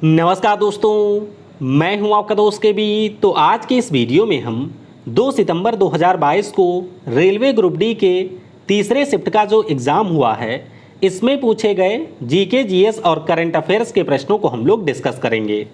नमस्कार दोस्तों, मैं हूं आपका दोस्त के बी। तो आज के इस वीडियो में हम 2 सितंबर 2022 को रेलवे ग्रुप डी के तीसरे शिफ्ट का जो एग्ज़ाम हुआ है, इसमें पूछे गए जीके, जीएस और करंट अफेयर्स के प्रश्नों को हम लोग डिस्कस करेंगे।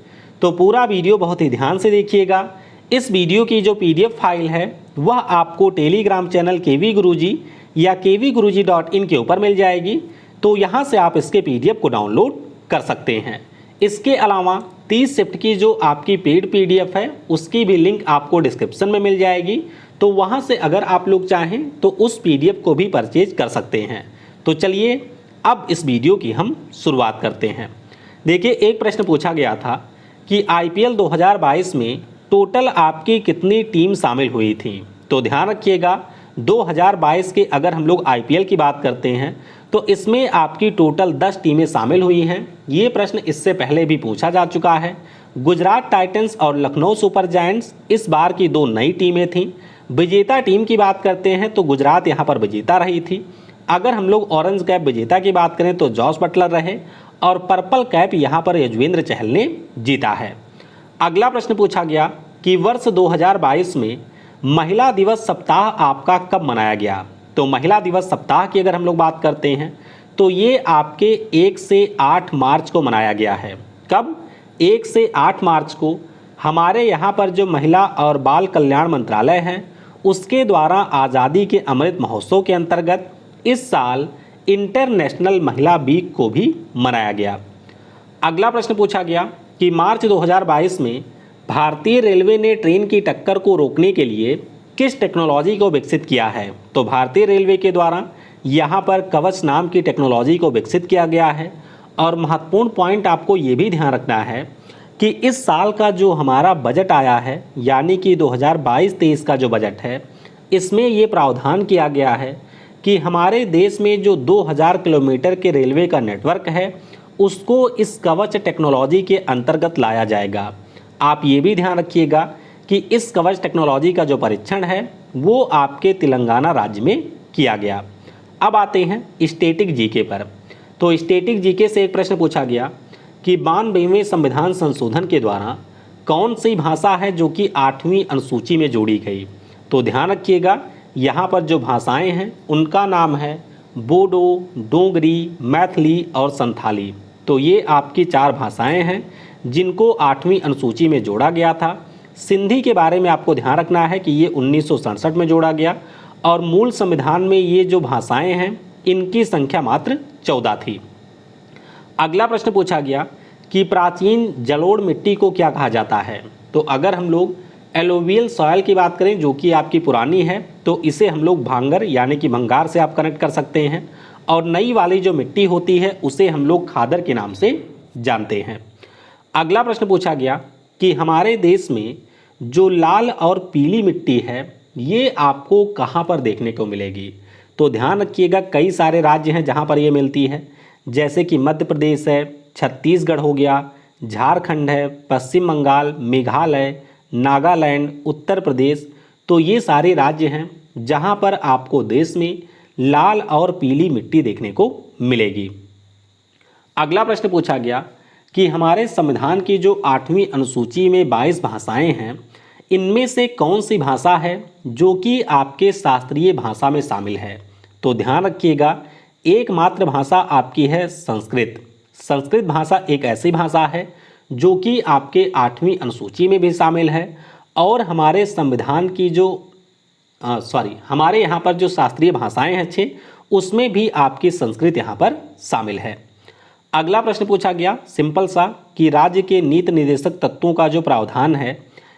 तो पूरा वीडियो बहुत ही ध्यान से देखिएगा। इस वीडियो की जो पीडीएफ फाइल है वह आपको टेलीग्राम चैनल केवी गुरुजी या kvguruji.in के ऊपर मिल जाएगी। तो यहाँ से आप इसके पीडीएफ को डाउनलोड कर सकते हैं। इसके अलावा 30 शिफ्ट की जो आपकी पेड पीडीएफ है उसकी भी लिंक आपको डिस्क्रिप्शन में मिल जाएगी। तो वहाँ से अगर आप लोग चाहें तो उस पीडीएफ को भी परचेज कर सकते हैं। तो चलिए अब इस वीडियो की हम शुरुआत करते हैं। देखिए, एक प्रश्न पूछा गया था कि आईपीएल 2022 में टोटल आपकी कितनी टीम शामिल हुई थी। तो ध्यान रखिएगा, 2022 के अगर हम लोग आईपीएल की बात करते हैं तो इसमें आपकी टोटल 10 टीमें शामिल हुई हैं। ये प्रश्न इससे पहले भी पूछा जा चुका है। गुजरात टाइटंस और लखनऊ सुपर जायंट्स इस बार की 2 नई टीमें थीं। विजेता टीम की बात करते हैं तो गुजरात यहाँ पर विजेता रही थी। अगर हम लोग ऑरेंज कैप विजेता की बात करें तो जॉस बटलर रहे और पर्पल कैप यहाँ पर यजुवेंद्र चहल ने जीता है। अगला प्रश्न पूछा गया कि वर्ष 2022 में महिला दिवस सप्ताह आपका कब मनाया गया। तो महिला दिवस सप्ताह की अगर हम लोग बात करते हैं तो ये आपके 1 से 8 मार्च को मनाया गया है। कब? 1 से 8 मार्च को हमारे यहाँ पर जो महिला और बाल कल्याण मंत्रालय है उसके द्वारा आज़ादी के अमृत महोत्सव के अंतर्गत इस साल इंटरनेशनल महिला वीक को भी मनाया गया। अगला प्रश्न पूछा गया कि मार्च 2022 में भारतीय रेलवे ने ट्रेन की टक्कर को रोकने के लिए किस टेक्नोलॉजी को विकसित किया है। तो भारतीय रेलवे के द्वारा यहाँ पर कवच नाम की टेक्नोलॉजी को विकसित किया गया है। और महत्वपूर्ण पॉइंट आपको ये भी ध्यान रखना है कि इस साल का जो हमारा बजट आया है, यानी कि 2022-23 का जो बजट है, इसमें ये प्रावधान किया गया है कि हमारे देश में जो 2000 किलोमीटर के रेलवे का नेटवर्क है उसको इस कवच टेक्नोलॉजी के अंतर्गत लाया जाएगा। आप ये भी ध्यान रखिएगा कि इस कवच टेक्नोलॉजी का जो परीक्षण है वो आपके तेलंगाना राज्य में किया गया। अब आते हैं स्टैटिक जीके पर। तो स्टैटिक जीके से एक प्रश्न पूछा गया कि 92वें संविधान संशोधन के द्वारा कौन सी भाषा है जो कि 8वीं अनुसूची में जोड़ी गई। तो ध्यान रखिएगा, यहाँ पर जो भाषाएं हैं उनका नाम है बोडो, डोगरी, मैथिली और संथाली। तो ये आपकी 4 भाषाएं हैं जिनको 8वीं अनुसूची में जोड़ा गया था। सिंधी के बारे में आपको ध्यान रखना है कि ये 1967 में जोड़ा गया और मूल संविधान में ये जो भाषाएं हैं इनकी संख्या मात्र 14 थी। अगला प्रश्न पूछा गया कि प्राचीन जलोढ़ मिट्टी को क्या कहा जाता है। तो अगर हम लोग एलोवियल सॉयल की बात करें जो कि आपकी पुरानी है तो इसे हम लोग भांगर यानी कि भंगार से आप कनेक्ट कर सकते हैं। और नई वाली जो मिट्टी होती है उसे हम लोग खादर के नाम से जानते हैं। अगला प्रश्न पूछा गया कि हमारे देश में जो लाल और पीली मिट्टी है ये आपको कहाँ पर देखने को मिलेगी। तो ध्यान रखिएगा, कई सारे राज्य हैं जहाँ पर ये मिलती है, जैसे कि मध्य प्रदेश है, छत्तीसगढ़ हो गया, झारखंड है, पश्चिम बंगाल, मेघालय, नागालैंड, उत्तर प्रदेश। तो ये सारे राज्य हैं जहाँ पर आपको देश में लाल और पीली मिट्टी देखने को मिलेगी। अगला प्रश्न पूछा गया कि हमारे संविधान की जो 8वीं अनुसूची में 22 भाषाएं हैं इनमें से कौन सी भाषा है जो कि आपके शास्त्रीय भाषा में शामिल है। तो ध्यान रखिएगा, एकमात्र भाषा आपकी है संस्कृत। संस्कृत भाषा एक ऐसी भाषा है जो कि आपके 8वीं अनुसूची में भी शामिल है और हमारे संविधान की जो हमारे यहाँ पर जो शास्त्रीय भाषाएं हैं 6 उसमें भी आपकी संस्कृत यहाँ पर शामिल है। अगला प्रश्न पूछा गया सिंपल सा कि राज्य के नीति निर्देशक तत्वों का जो प्रावधान है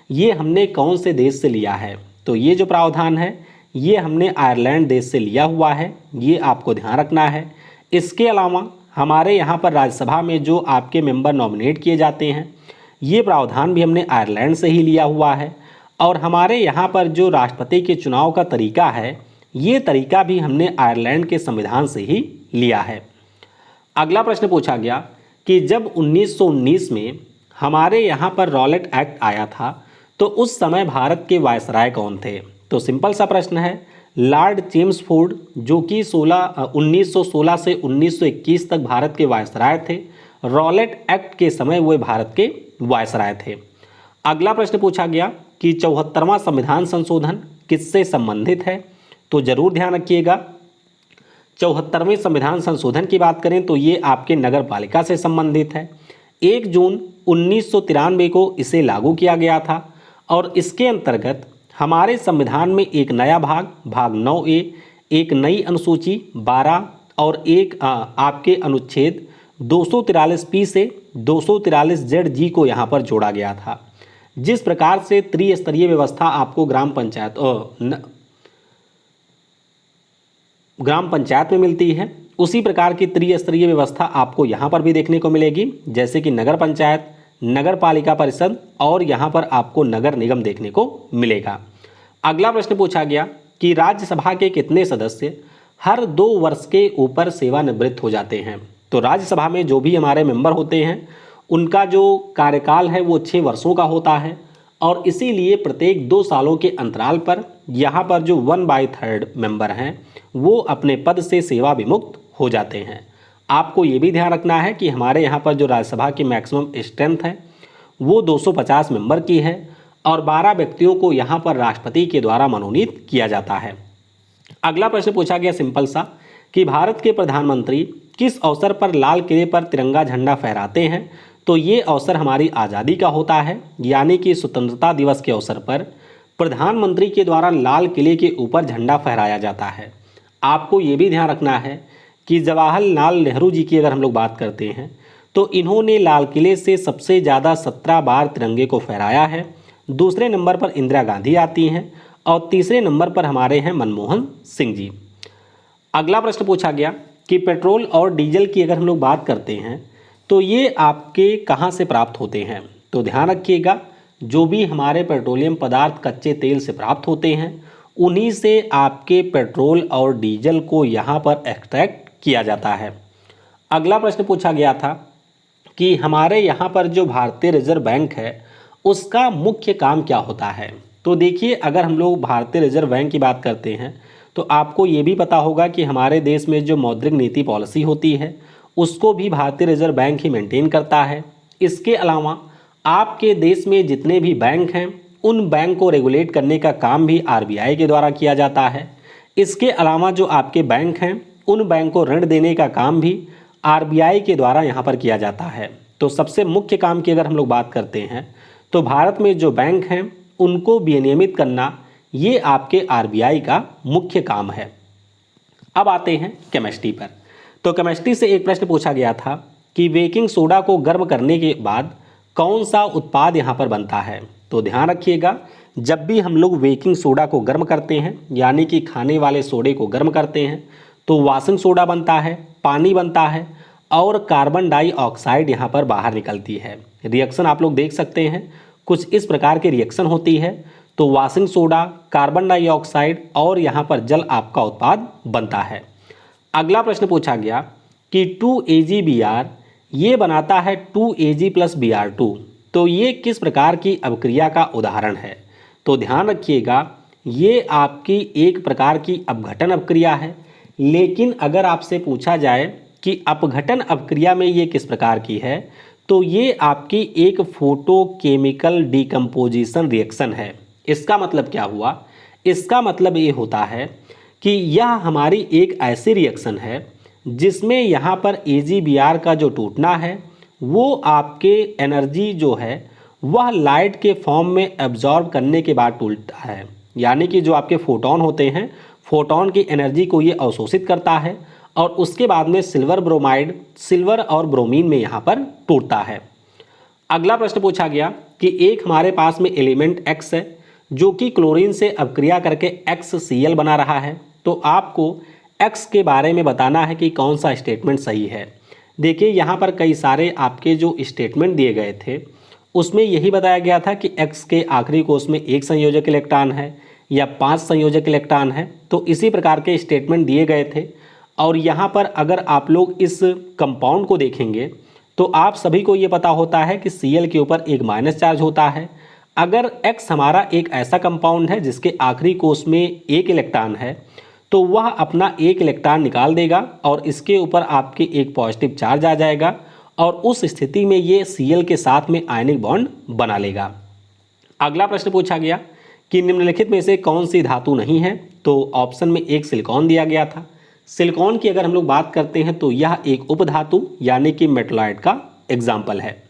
ये हमने कौन से देश से लिया है। तो ये जो प्रावधान है ये हमने आयरलैंड देश से लिया हुआ है, ये आपको ध्यान रखना है। इसके अलावा हमारे यहाँ पर राज्यसभा में जो आपके मेंबर नॉमिनेट किए जाते हैं ये प्रावधान भी हमने आयरलैंड से ही लिया हुआ है। और हमारे यहाँ पर जो राष्ट्रपति के चुनाव का तरीका है ये तरीका भी हमने आयरलैंड के संविधान से ही लिया है। अगला प्रश्न पूछा गया कि जब 1919 में हमारे यहाँ पर रॉलेट एक्ट आया था तो उस समय भारत के वायसराय कौन थे। तो सिंपल सा प्रश्न है, लॉर्ड चेम्सफोर्ड जो कि 1916 से 1921 तक भारत के वायसराय थे रॉलेट एक्ट के समय वे भारत के वायसराय थे। अगला प्रश्न पूछा गया कि 74वां संविधान संशोधन किससे संबंधित है, तो जरूर ध्यान रखिएगा 74वें संविधान संशोधन की बात करें तो ये आपके नगर पालिका से संबंधित है। 1 जून 1993 को इसे लागू किया गया था और इसके अंतर्गत हमारे संविधान में एक नया भाग 9A, एक नई अनुसूची 12 और एक आपके अनुच्छेद 243P से 243ZG को यहाँ पर जोड़ा गया था। जिस प्रकार से त्रिस्तरीय व्यवस्था आपको ग्राम पंचायत में मिलती है, उसी प्रकार की त्रिस्तरीय व्यवस्था आपको यहाँ पर भी देखने को मिलेगी, जैसे कि नगर पंचायत, नगर पालिका परिषद और यहाँ पर आपको नगर निगम देखने को मिलेगा। अगला प्रश्न पूछा गया कि राज्यसभा के कितने सदस्य हर 2 वर्ष के ऊपर सेवानिवृत्त हो जाते हैं, तो राज्यसभा में जो भी हमारे मेंबर होते हैं उनका जो कार्यकाल है वो 6 वर्षों का होता है और इसीलिए प्रत्येक 2 सालों के अंतराल पर यहाँ पर जो 1/3 मेंबर हैं वो अपने पद से सेवा विमुक्त हो जाते हैं। आपको ये भी ध्यान रखना है कि हमारे यहाँ पर जो राज्यसभा की मैक्सिमम स्ट्रेंथ है वो 250 मेंबर की है और 12 व्यक्तियों को यहाँ पर राष्ट्रपति के द्वारा मनोनीत किया जाता है। अगला प्रश्न पूछा गया सिंपल सा कि भारत के प्रधानमंत्री किस अवसर पर लाल किले पर तिरंगा झंडा फहराते हैं, तो ये अवसर हमारी आज़ादी का होता है, यानी कि स्वतंत्रता दिवस के अवसर पर प्रधानमंत्री के द्वारा लाल किले के ऊपर झंडा फहराया जाता है। आपको ये भी ध्यान रखना है कि जवाहरलाल नेहरू जी की अगर हम लोग बात करते हैं तो इन्होंने लाल किले से सबसे ज़्यादा 17 बार तिरंगे को फहराया है। दूसरे नंबर पर इंदिरा गांधी आती हैं और तीसरे नंबर पर हमारे हैं मनमोहन सिंह जी। अगला प्रश्न पूछा गया कि पेट्रोल और डीजल की अगर हम लोग बात करते हैं तो ये आपके कहाँ से प्राप्त होते हैं, तो ध्यान रखिएगा जो भी हमारे पेट्रोलियम पदार्थ कच्चे तेल से प्राप्त होते हैं उन्हीं से आपके पेट्रोल और डीजल को यहाँ पर एक्सट्रैक्ट किया जाता है। अगला प्रश्न पूछा गया था कि हमारे यहाँ पर जो भारतीय रिजर्व बैंक है उसका मुख्य काम क्या होता है, तो देखिए अगर हम लोग भारतीय रिजर्व बैंक की बात करते हैं तो आपको ये भी पता होगा कि हमारे देश में जो मौद्रिक नीति पॉलिसी होती है उसको भी भारतीय रिजर्व बैंक ही मेंटेन करता है। इसके अलावा आपके देश में जितने भी बैंक हैं उन बैंक को रेगुलेट करने का काम भी आरबीआई के द्वारा किया जाता है। इसके अलावा जो आपके बैंक हैं उन बैंक को ऋण देने का काम भी आरबीआई के द्वारा यहाँ पर किया जाता है। तो सबसे मुख्य काम की अगर हम लोग बात करते हैं तो भारत में जो बैंक हैं उनको विनियमित करना ये आपके आरबीआई का मुख्य काम है। अब आते हैं केमिस्ट्री पर। तो केमिस्ट्री से एक प्रश्न पूछा गया था कि बेकिंग सोडा को गर्म करने के बाद कौन सा उत्पाद यहाँ पर बनता है, तो ध्यान रखिएगा जब भी हम लोग बेकिंग सोडा को गर्म करते हैं यानी कि खाने वाले सोडे को गर्म करते हैं तो वाशिंग सोडा बनता है, पानी बनता है और कार्बन डाइऑक्साइड यहाँ पर बाहर निकलती है। रिएक्शन आप लोग देख सकते हैं, कुछ इस प्रकार की रिएक्शन होती है। तो वाशिंग सोडा, कार्बन डाइऑक्साइड और यहाँ पर जल आपका उत्पाद बनता है। अगला प्रश्न पूछा गया कि 2AgBr ये बनाता है 2Ag + Br2, तो ये किस प्रकार की अपक्रिया का उदाहरण है, तो ध्यान रखिएगा ये आपकी एक प्रकार की अपघटन अपक्रिया है। लेकिन अगर आपसे पूछा जाए कि अपघटन अपक्रिया में ये किस प्रकार की है, तो ये आपकी एक फोटोकेमिकल डिकम्पोजिशन रिएक्शन है। इसका मतलब क्या हुआ, इसका मतलब ये होता है कि यह हमारी एक ऐसी रिएक्शन है जिसमें यहाँ पर AgBr का जो टूटना है वो आपके एनर्जी जो है वह लाइट के फॉर्म में एब्जॉर्ब करने के बाद टूटता है, यानी कि जो आपके फोटोन होते हैं फोटोन की एनर्जी को ये अवशोषित करता है और उसके बाद में सिल्वर ब्रोमाइड, सिल्वर और ब्रोमीन में यहाँ पर टूटता है। अगला प्रश्न पूछा गया कि एक हमारे पास में एलिमेंट X है जो कि क्लोरीन से अपक्रिया करके XCl बना रहा है, तो आपको X के बारे में बताना है कि कौन सा स्टेटमेंट सही है। देखिए यहाँ पर कई सारे आपके जो स्टेटमेंट दिए गए थे उसमें यही बताया गया था कि X के आखिरी कोष में 1 संयोजक इलेक्ट्रॉन है या 5 संयोजक इलेक्ट्रॉन है, तो इसी प्रकार के स्टेटमेंट दिए गए थे। और यहाँ पर अगर आप लोग इस कंपाउंड को देखेंगे तो आप सभी को ये पता होता है कि Cl के ऊपर एक माइनस चार्ज होता है। अगर X हमारा एक ऐसा कंपाउंड है जिसके आखिरी कोष में 1 इलेक्ट्रॉन है तो वह अपना 1 इलेक्ट्रॉन निकाल देगा और इसके ऊपर आपके एक पॉजिटिव चार्ज आ जाएगा और उस स्थिति में ये Cl के साथ में आयनिक बॉन्ड बना लेगा। अगला प्रश्न पूछा गया कि निम्नलिखित में से कौन सी धातु नहीं है, तो ऑप्शन में एक सिलिकॉन दिया गया था। सिलिकॉन की अगर हम लोग बात करते हैं तो यह एक उपधातु यानी कि मेटलॉइड का एग्जाम्पल है।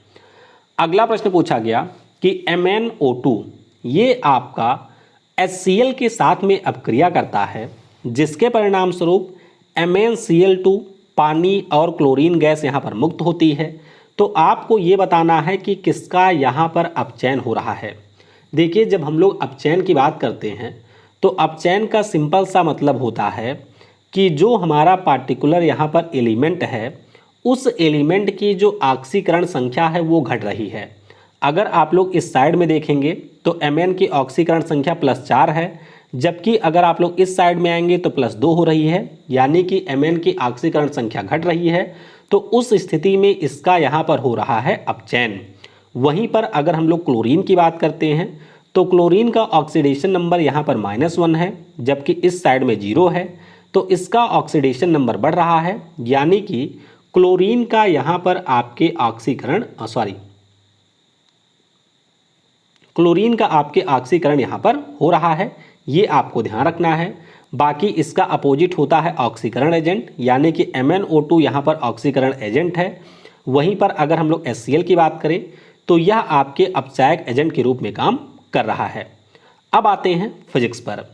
अगला प्रश्न पूछा गया कि MnO2 ये आपका HCl के साथ में अपक्रिया करता है, जिसके परिणाम स्वरूप MnCl2 पानी और क्लोरीन गैस यहाँ पर मुक्त होती है। तो आपको ये बताना है कि किसका यहाँ पर अपचयन हो रहा है। देखिए, जब हम लोग अपचयन की बात करते हैं तो अपचयन का सिंपल सा मतलब होता है कि जो हमारा पार्टिकुलर यहाँ पर एलिमेंट है, उस एलिमेंट की जो ऑक्सीकरण संख्या है वो घट रही है। अगर आप लोग इस साइड में देखेंगे तो Mn की ऑक्सीकरण संख्या +4 है, जबकि अगर आप लोग इस साइड में आएंगे तो +2 हो रही है, यानी कि Mn की ऑक्सीकरण संख्या घट रही है। तो उस स्थिति में इसका यहाँ पर हो रहा है अपचयन। वहीं पर अगर हम लोग क्लोरीन की बात करते हैं तो क्लोरीन का ऑक्सीडेशन नंबर यहाँ पर -1 है, जबकि इस साइड में 0 है। तो इसका ऑक्सीडेशन नंबर बढ़ रहा है, यानी कि क्लोरीन का यहाँ पर आपके क्लोरीन का आपके ऑक्सीकरण यहाँ पर हो रहा है, ये आपको ध्यान रखना है। बाकी इसका अपोजिट होता है ऑक्सीकरण एजेंट, यानी कि MnO2 यहाँ पर ऑक्सीकरण एजेंट है। वहीं पर अगर हम लोग HCl की बात करें तो यह आपके अपचायक एजेंट के रूप में काम कर रहा है। अब आते हैं फिजिक्स पर।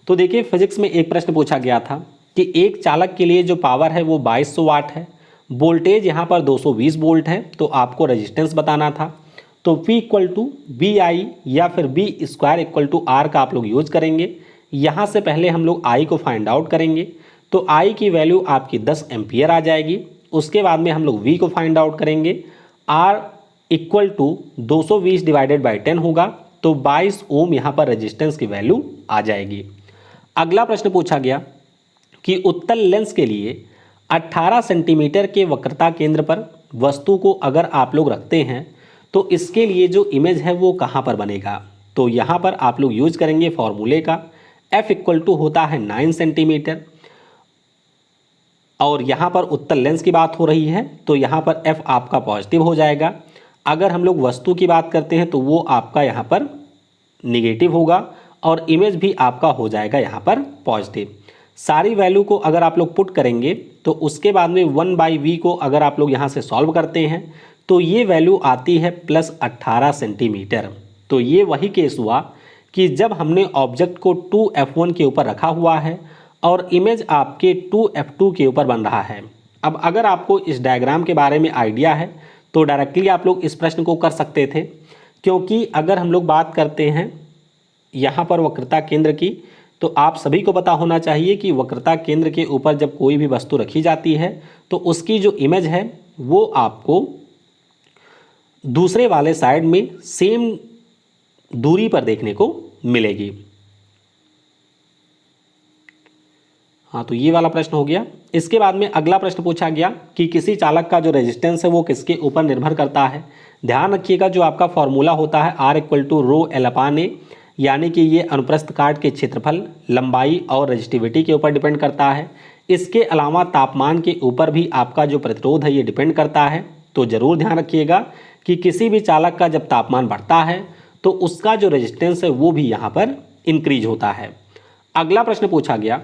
तो देखिए, फिजिक्स में एक प्रश्न पूछा गया था कि एक चालक के लिए जो पावर है वो 2200 वाट है, वोल्टेज यहाँ पर 220 वोल्ट है, तो आपको रेजिस्टेंस बताना था। तो P = BI या फिर B² = R का आप लोग यूज करेंगे। यहाँ से पहले हम लोग I को फाइंड आउट करेंगे, तो I की वैल्यू आपकी 10 एम्पियर आ जाएगी। उसके बाद में हम लोग V को फाइंड आउट करेंगे, R = 220 / 10 होगा, तो 22 ओम यहाँ पर रेजिस्टेंस की वैल्यू आ जाएगी। अगला प्रश्न पूछा गया कि उत्तल लेंस के लिए 18 सेंटीमीटर के वक्रता केंद्र पर वस्तु को अगर आप लोग रखते हैं तो इसके लिए जो इमेज है वो कहाँ पर बनेगा। तो यहाँ पर आप लोग यूज करेंगे फॉर्मूले का, F = होता है 9 सेंटीमीटर, और यहाँ पर उत्तल लेंस की बात हो रही है तो यहाँ पर F आपका पॉजिटिव हो जाएगा। अगर हम लोग वस्तु की बात करते हैं तो वो आपका यहाँ पर निगेटिव होगा और इमेज भी आपका हो जाएगा यहाँ पर पॉजिटिव। सारी वैल्यू को अगर आप लोग पुट करेंगे तो उसके बाद में 1/v को अगर आप लोग यहाँ से सॉल्व करते हैं तो ये वैल्यू आती है +18 सेंटीमीटर। तो ये वही केस हुआ कि जब हमने ऑब्जेक्ट को 2F1 के ऊपर रखा हुआ है और इमेज आपके 2F2 के ऊपर बन रहा है। अब अगर आपको इस डायग्राम के बारे में आइडिया है तो डायरेक्टली आप लोग इस प्रश्न को कर सकते थे, क्योंकि अगर हम लोग बात करते हैं यहाँ पर वक्रता केंद्र की, तो आप सभी को पता होना चाहिए कि वक्रता केंद्र के ऊपर जब कोई भी वस्तु रखी जाती है तो उसकी जो इमेज है वो आपको दूसरे वाले साइड में सेम दूरी पर देखने को मिलेगी। हाँ, तो ये वाला प्रश्न हो गया। इसके बाद में अगला प्रश्न पूछा गया कि किसी चालक का जो रेजिस्टेंस है वो किसके ऊपर निर्भर करता है। ध्यान रखिएगा, जो आपका फॉर्मूला होता है R = ρL/A, यानी कि ये अनुप्रस्थ काट के क्षेत्रफल, लंबाई और रेजिस्टिविटी के ऊपर डिपेंड करता है। इसके अलावा तापमान के ऊपर भी आपका जो प्रतिरोध है ये डिपेंड करता है। तो ज़रूर ध्यान रखिएगा कि किसी भी चालक का जब तापमान बढ़ता है तो उसका जो रेजिस्टेंस है वो भी यहाँ पर इंक्रीज होता है। अगला प्रश्न पूछा गया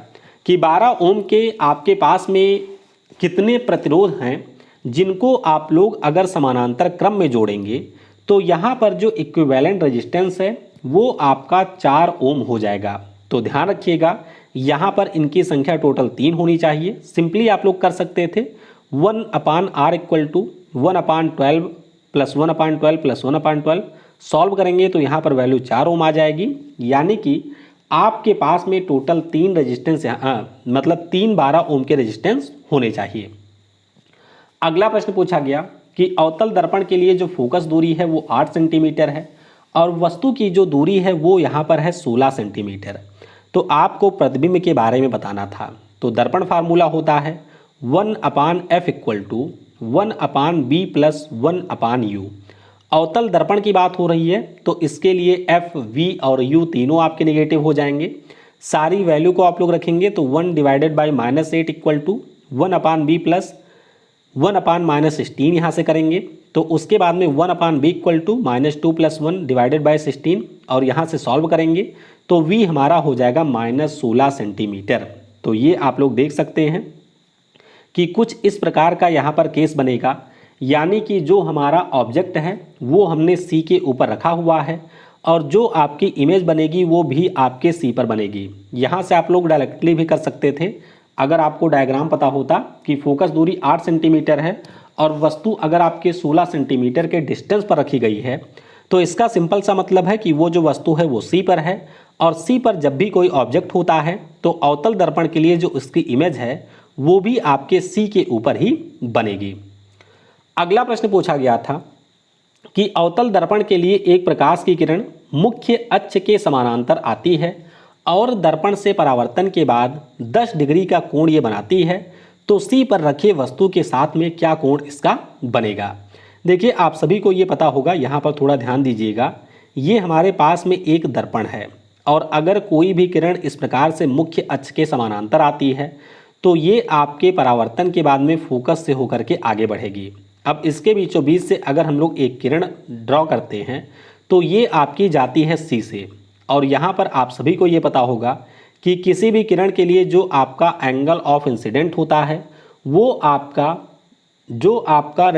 कि 12 ओम के आपके पास में कितने प्रतिरोध हैं जिनको आप लोग अगर समानांतर क्रम में जोड़ेंगे तो यहाँ पर जो इक्विवेलेंट रेजिस्टेंस है वो आपका 4 ओम हो जाएगा। तो ध्यान रखिएगा, यहाँ पर इनकी संख्या टोटल 3 होनी चाहिए। सिंपली आप लोग कर सकते थे 1/R = 1/12 + 1/12 + 1/12, सॉल्व करेंगे तो यहाँ पर वैल्यू 4 ओम आ जाएगी, यानी कि आपके पास में टोटल 3 रेजिस्टेंस मतलब 3 12 ओम के रेजिस्टेंस होने चाहिए। अगला प्रश्न पूछा गया कि अवतल दर्पण के लिए जो फोकस दूरी है वो 8 सेंटीमीटर है और वस्तु की जो दूरी है वो यहाँ पर है 16 सेंटीमीटर। तो आपको प्रतिबिंब के बारे में बताना था। तो दर्पण फार्मूला होता है 1/F = 1/b + 1/u। अवतल दर्पण की बात हो रही है तो इसके लिए F, V और U तीनों आपके नेगेटिव हो जाएंगे। सारी वैल्यू को आप लोग रखेंगे तो 1 / -8 = 1/b + 1/-16 यहाँ से करेंगे, तो उसके बाद में 1/b equal to -2 + 1 divided by 16 और यहाँ से सॉल्व करेंगे तो v हमारा हो जाएगा -16 सेंटीमीटर। तो ये आप लोग देख सकते हैं कि कुछ इस प्रकार का यहाँ पर केस बनेगा, यानी कि जो हमारा ऑब्जेक्ट है वो हमने सी के ऊपर रखा हुआ है और जो आपकी इमेज बनेगी वो भी आपके सी पर बनेगी। यहाँ से आप लोग डायरेक्टली भी कर सकते थे अगर आपको डायग्राम पता होता कि फोकस दूरी 8 सेंटीमीटर है और वस्तु अगर आपके 16 सेंटीमीटर के डिस्टेंस पर रखी गई है, तो इसका सिंपल सा मतलब है कि वो जो वस्तु है वो सी पर है और सी पर जब भी कोई ऑब्जेक्ट होता है तो अवतल दर्पण के लिए जो उसकी इमेज है वो भी आपके सी के ऊपर ही बनेगी। अगला प्रश्न पूछा गया था कि अवतल दर्पण के लिए एक प्रकाश की किरण मुख्य अक्ष के समानांतर आती है और दर्पण से परावर्तन के बाद 10 डिग्री का कोण ये बनाती है, तो सी पर रखे वस्तु के साथ में क्या कोण इसका बनेगा। देखिए आप सभी को ये पता होगा, यहाँ पर थोड़ा ध्यान दीजिएगा। ये हमारे पास में एक दर्पण है और अगर कोई भी किरण इस प्रकार से मुख्य अक्ष के समानांतर आती है तो ये आपके परावर्तन के बाद में फोकस से होकर के आगे बढ़ेगी। अब इसके बीचों बीच से अगर हम लोग एक किरण ड्रॉ करते हैं तो ये आपकी जाती है सी से, और यहाँ पर आप सभी को ये पता होगा कि किसी भी किरण के लिए जो आपका एंगल ऑफ इंसिडेंट होता है वो आपका जो आपका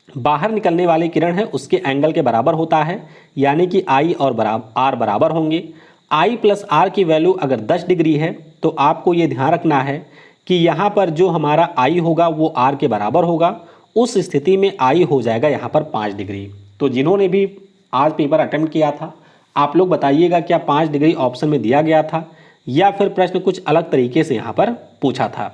बाहर निकलने वाली किरण है उसके एंगल के बराबर होता है, यानी कि आई और आर बराबर होंगे। आई प्लस आर की वैल्यू अगर 10 डिग्री है तो आपको ये ध्यान रखना है कि यहाँ पर जो हमारा आई होगा वो आर के बराबर होगा। उस स्थिति में आई हो जाएगा यहाँ पर 5 डिग्री। तो जिन्होंने भी आज पेपर अटेम्प्ट किया था आप लोग बताइएगा क्या 5 डिग्री ऑप्शन में दिया गया था या फिर प्रश्न कुछ अलग तरीके से यहाँ पर पूछा था।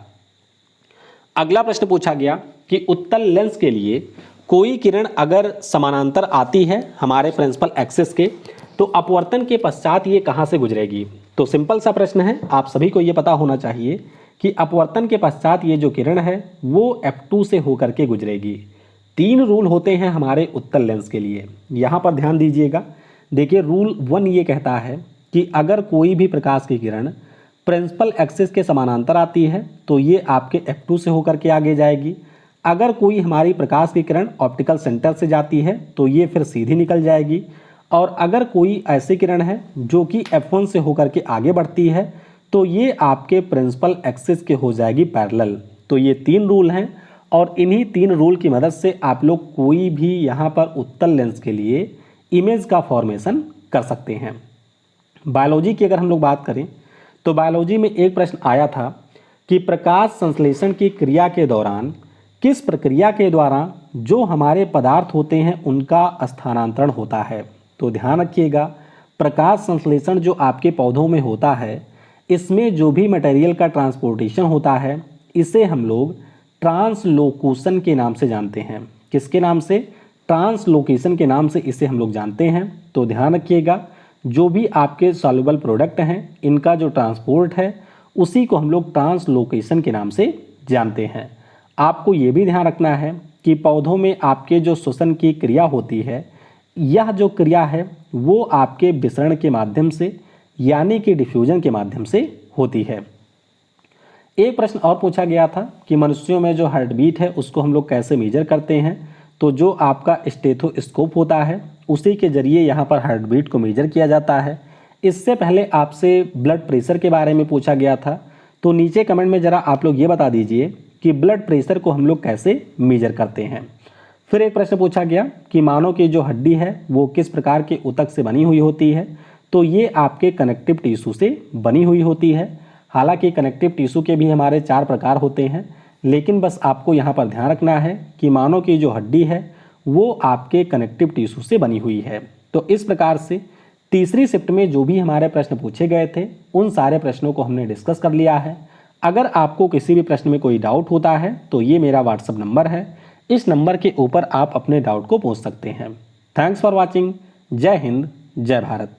अगला प्रश्न पूछा गया कि उत्तल लेंस के लिए कोई किरण अगर समानांतर आती है हमारे प्रिंसिपल एक्सिस के तो अपवर्तन के पश्चात ये कहाँ से गुजरेगी। तो सिंपल सा प्रश्न है, आप सभी को ये पता होना चाहिए कि अपवर्तन के पश्चात ये जो किरण है वो F2 से होकर के गुजरेगी। 3 रूल होते हैं हमारे उत्तल लेंस के लिए, यहाँ पर ध्यान दीजिएगा। देखिए रूल 1 ये कहता है कि अगर कोई भी प्रकाश की किरण प्रिंसिपल एक्सिस के समानांतर आती है तो ये आपके F2 से होकर के आगे जाएगी। अगर कोई हमारी प्रकाश की किरण ऑप्टिकल सेंटर से जाती है तो ये फिर सीधी निकल जाएगी, और अगर कोई ऐसी किरण है जो कि F1 से होकर के आगे बढ़ती है तो ये आपके प्रिंसिपल एक्सिस के हो जाएगी पैरेलल। तो ये 3 रूल हैं और इन्हीं 3 रूल की मदद से आप लोग कोई भी यहाँ पर उत्तल लेंस के लिए इमेज का फॉर्मेशन कर सकते हैं। बायोलॉजी की अगर हम लोग बात करें तो बायोलॉजी में एक प्रश्न आया था कि प्रकाश संश्लेषण की क्रिया के दौरान किस प्रक्रिया के द्वारा जो हमारे पदार्थ होते हैं उनका स्थानांतरण होता है। तो ध्यान रखिएगा, प्रकाश संश्लेषण जो आपके पौधों में होता है इसमें जो भी मटेरियल का ट्रांसपोर्टेशन होता है इसे हम लोग ट्रांसलोकेशन के नाम से जानते हैं। किसके नाम से? ट्रांसलोकेशन के नाम से इसे हम लोग जानते हैं। तो ध्यान रखिएगा, जो भी आपके सॉल्युबल प्रोडक्ट हैं इनका जो ट्रांसपोर्ट है उसी को हम लोग ट्रांसलोकेशन के नाम से जानते हैं। आपको ये भी ध्यान रखना है कि पौधों में आपके जो श्वसन की क्रिया होती है, यह जो क्रिया है वो आपके विसरण के माध्यम से यानी कि डिफ्यूजन के माध्यम से होती है। एक प्रश्न और पूछा गया था कि मनुष्यों में जो हार्ट बीट है उसको हम लोग कैसे मेजर करते हैं। तो जो आपका स्टेथोस्कोप होता है उसी के जरिए यहाँ पर हार्ट बीट को मेजर किया जाता है। इससे पहले आपसे ब्लड प्रेशर के बारे में पूछा गया था, तो नीचे कमेंट में ज़रा आप लोग ये बता दीजिए कि ब्लड प्रेशर को हम लोग कैसे मेजर करते हैं। फिर एक प्रश्न पूछा गया कि मानव की जो हड्डी है वो किस प्रकार के ऊतक से बनी हुई होती है। तो ये आपके कनेक्टिव टिश्यू से बनी हुई होती है। हालांकि कनेक्टिव टिश्यू के भी हमारे 4 प्रकार होते हैं, लेकिन बस आपको यहाँ पर ध्यान रखना है कि मानव की जो हड्डी है वो आपके कनेक्टिव टिश्यू से बनी हुई है। तो इस प्रकार से तीसरी शिफ्ट में जो भी हमारे प्रश्न पूछे गए थे उन सारे प्रश्नों को हमने डिस्कस कर लिया है। अगर आपको किसी भी प्रश्न में कोई डाउट होता है तो ये मेरा व्हाट्सअप नंबर है, इस नंबर के ऊपर आप अपने डाउट को पूछ सकते हैं। Thanks for watching. जय हिंद, जय भारत।